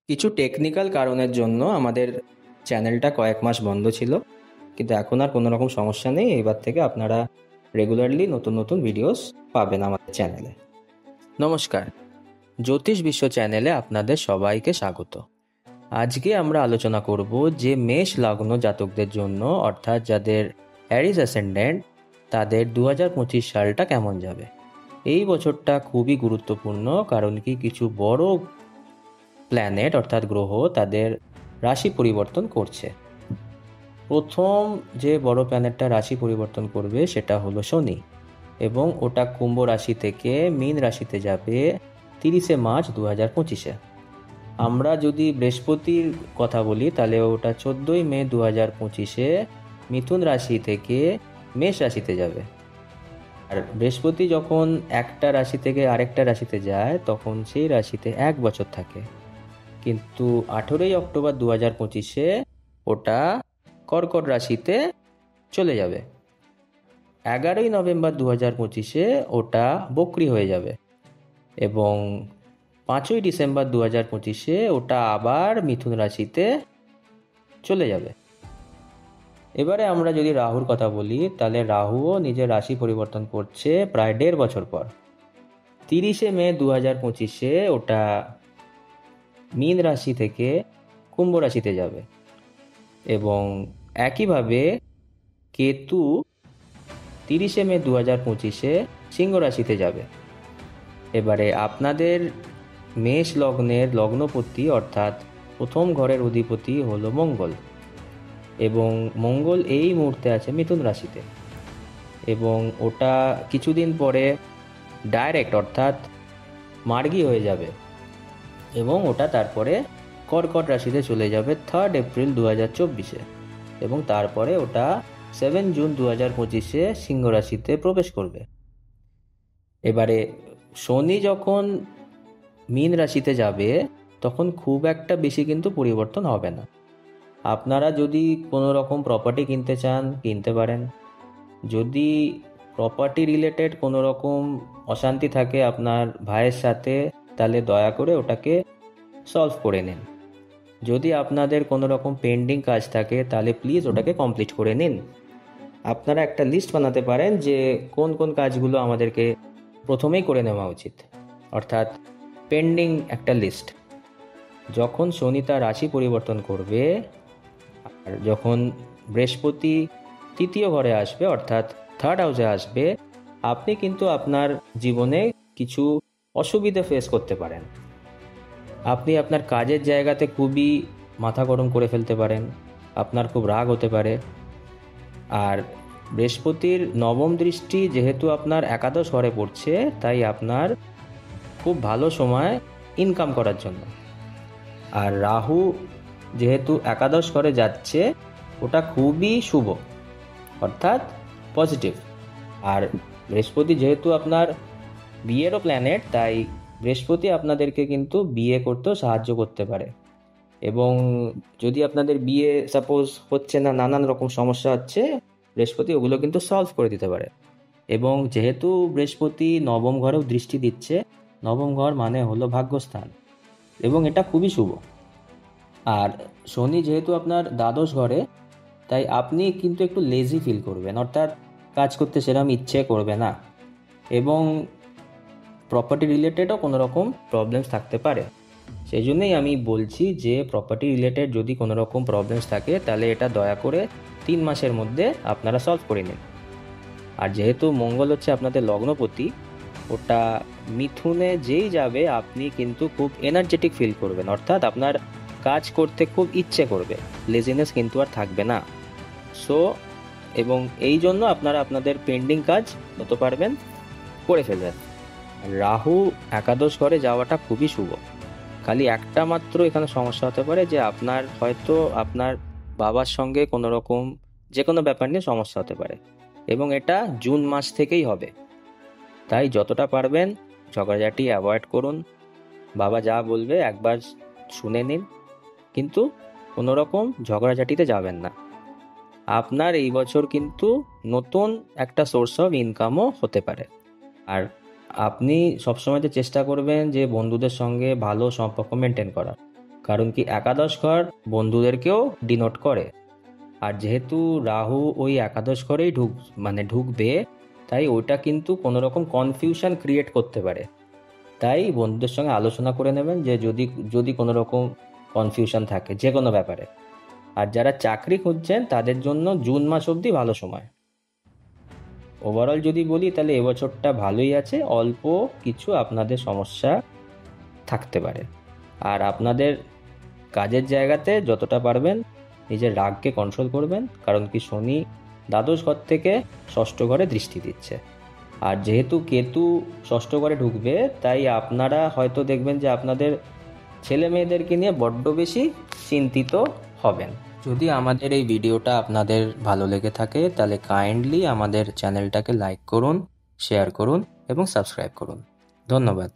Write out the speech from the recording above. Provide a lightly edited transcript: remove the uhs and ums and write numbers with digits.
কিছু টেকনিক্যাল কারণের জন্য আমাদের চ্যানেলটা কয়েক মাস বন্ধ ছিল, কিন্তু এখন আর কোনো রকম সমস্যা নেই। এবার থেকে আপনারা রেগুলারলি নতুন নতুন ভিডিওস পাবেন আমাদের চ্যানেলে। নমস্কার, জ্যোতিষ বিশ্ব চ্যানেলে আপনাদের সবাইকে স্বাগত। আজকে আমরা আলোচনা করব যে মেষ লগ্ন জাতকদের জন্য, অর্থাৎ যাদের অ্যারিস অ্যাসেন্ডেন্ট, তাদের 2025 সালটা কেমন যাবে। এই বছরটা খুবই গুরুত্বপূর্ণ, কারণ কি কিছু বড় প্ল্যানেট অর্থাৎ গ্রহ তাদের রাশি পরিবর্তন করছে। প্রথম যে বড় প্ল্যানেটটা রাশি পরিবর্তন করবে সেটা হলো শনি, এবং ওটা কুম্ভ রাশি থেকে মীন রাশিতে যাবে 30শে মার্চ 2025-এ। আমরা যদি বৃহস্পতির কথা বলি তাহলে ওটা 14ই মে 2025-এ মিথুন রাশি থেকে মেষ রাশিতে যাবে। আর বৃহস্পতি যখন একটা রাশি থেকে আরেকটা রাশিতে যায় তখন সেই রাশিতে 1 বছর থাকে, কিন্তু 18ই অক্টোবর 2025-এ ওটা কর্কট রাশিতে চলে যাবে। 11ই নভেম্বর 2025-এ ওটা বক্রী হয়ে যাবে, এবং 5ই ডিসেম্বর 2025-এ ওটা আবার মিথুন রাশিতে চলে যাবে। এবারে আমরা যদি রাহুর কথা বলি তাহলে রাহুও নিজের রাশি পরিবর্তন করছে প্রায় 1.5 বছর পর। 30শে মে 2025-এ ওটা মীন রাশি থেকে কুম্ভ রাশিতে যাবে, এবং একইভাবে কেতু 30শে মে 2025-এ সিংহ রাশিতে যাবে। এবারে আপনাদের মেষ লগ্নের লগ্নপতি অর্থাৎ প্রথম ঘরের অধিপতি হলো মঙ্গল, এবং মঙ্গল এই মুহূর্তে আছে মিথুন রাশিতে, এবং ওটা কিছুদিন পরে ডাইরেক্ট অর্থাৎ মার্গী হয়ে যাবে, এবং ওটা তারপরে কর্কট রাশিতে চলে যাবে 3 এপ্রিল 2024-এ, এবং তারপরে ওটা 7 জুন 2025-এ সিংহ রাশিতে প্রবেশ করবে। এবারে শনি যখন মীন রাশিতে যাবে তখন খুব একটা বেশি কিন্তু পরিবর্তন হবে না। আপনারা যদি কোনো রকম প্রপার্টি কিনতে চান কিনতে পারেন। যদি প্রপার্টি রিলেটেড কোনো রকম অশান্তি থাকে আপনার ভাইয়ের সাথে, তাহলে দয়া করে ওটাকে সলভ করে নিন। যদি আপনাদের কোনো রকম পেন্ডিং কাজ থাকে তাহলে প্লিজ ওটাকে কমপ্লিট করে নিন। আপনারা একটা লিস্ট বানাতে পারেন যে কোন কোন কাজগুলো আমাদেরকে প্রথমেই করে নেওয়া উচিত, অর্থাৎ পেন্ডিং একটা লিস্ট। যখন শনি তার রাশি পরিবর্তন করবে আর যখন বৃহস্পতি তৃতীয় ঘরে আসবে অর্থাৎ 3rd হাউসে আসবে, আপনি কিন্তু আপনার জীবনে কিছু অসুবিধা ফেস করতে পারেন। আপনি আপনার কাজের জায়গাতে খুবই মাথা গরম করে ফেলতে পারেন, আপনার খুব রাগ হতে পারে। আর বৃহস্পতির নবম দৃষ্টি যেহেতু আপনার একাদশ ঘরে পড়ছে, তাই আপনার খুব ভালো সময় ইনকাম করার জন্য। আর রাহু যেহেতু একাদশ ঘরে যাচ্ছে, ওটা খুবই শুভ অর্থাৎ পজিটিভ। আর বৃহস্পতি যেহেতু আপনার বিয়েরও প্ল্যানেট, তাই বৃহস্পতি আপনাদেরকে কিন্তু বিয়ে করতেও সাহায্য করতে পারে, এবং যদি আপনাদের বিয়ে সাপোজ হচ্ছে না, নানান রকম সমস্যা হচ্ছে, বৃহস্পতি ওগুলো কিন্তু সলভ করে দিতে পারে। এবং যেহেতু বৃহস্পতি নবম ঘরেও দৃষ্টি দিচ্ছে, নবম ঘর মানে হলো ভাগ্যস্থান, এবং এটা খুবই শুভ। আর শনি যেহেতু আপনার দ্বাদশ ঘরে, তাই আপনি কিন্তু একটু লেজি ফিল করবেন, অর্থাৎ কাজ করতে সেরকম ইচ্ছে করবে না, এবং প্রপার্টি রিলেটেডও কোনো রকম প্রবলেমস থাকতে পারে। সেই জন্যই আমি বলছি যে প্রপার্টি রিলেটেড যদি কোনো রকম প্রবলেমস থাকে তাহলে এটা দয়া করে 3 মাসের মধ্যে আপনারা সলভ করে নিন। আর যেহেতু মঙ্গল হচ্ছে আপনাদের লগ্নপতি, ওটা মিথুনে যেই যাবে আপনি কিন্তু খুব এনার্জেটিক ফিল করবেন, অর্থাৎ আপনার কাজ করতে খুব ইচ্ছে করবে, লেজিনেস কিন্তু আর থাকবে না। সো এবং এই জন্য আপনারা আপনাদের পেন্ডিং কাজ যত পারবেন করে ফেলবেন। রাহু একাদশ ঘরে যাওয়াটা খুবই শুভ। খালি একটা মাত্র এখানে সমস্যা হতে পারে যে আপনার হয়তো আপনার বাবার সঙ্গে কোনো রকম যে কোনো ব্যাপার নিয়ে সমস্যা হতে পারে, এবং এটা জুন মাস থেকেই হবে। তাই যতটা পারবেন ঝগড়াঝাটি অ্যাভয়েড করুন। বাবা যা বলবে একবার শুনে নিন, কিন্তু কোনো রকম ঝগড়াঝাটিতে যাবেন না। আপনার এই বছর কিন্তু নতুন একটা সোর্স অফ ইনকামও হতে পারে। আর আপনি সবসময় চেষ্টা করবেন যে বন্ধুদের সঙ্গে ভালো সম্পর্ক মেনটেন করার, কারণ কি একাদশ ঘর বন্ধুদেরকেও ডিনোট করে। আর যেহেতু রাহু ওই একাদশ ঘরেই ঢুকবে, তাই ওটা কিন্তু কোনো রকম কনফিউশন ক্রিয়েট করতে পারে। তাই বন্ধুদের সঙ্গে আলোচনা করে নেবেন যে যদি যদি কোনো রকম কনফিউশন থাকে যে কোনো ব্যাপারে। আর যারা চাকরি খুঁজছেন তাদের জন্য জুন মাস অবধি ভালো সময়। ওভারঅল যদি বলি তাহলে এবছরটা ভালোই আছে, অল্প কিছু আপনাদের সমস্যা থাকতে পারে। আর আপনাদের কাজের জায়গাতে যতটা পারবেন নিজের রাগকে কন্ট্রোল করবেন, কারণ কি শনি দ্বাদশ ঘর থেকে ষষ্ঠ ঘরে দৃষ্টি দিচ্ছে। আর যেহেতু কেতু ষষ্ঠ ঘরে ঢুকবে, তাই আপনারা হয়তো দেখবেন যে আপনাদের ছেলে মেয়েদেরকে নিয়ে বড্ড বেশি চিন্তিত হবেন। যদি আমাদের এই ভিডিওটা আপনাদের ভালো লেগে থাকে তাহলে কাইন্ডলি আমাদের চ্যানেলটাকে লাইক করুন, শেয়ার করুন এবং সাবস্ক্রাইব করুন। ধন্যবাদ।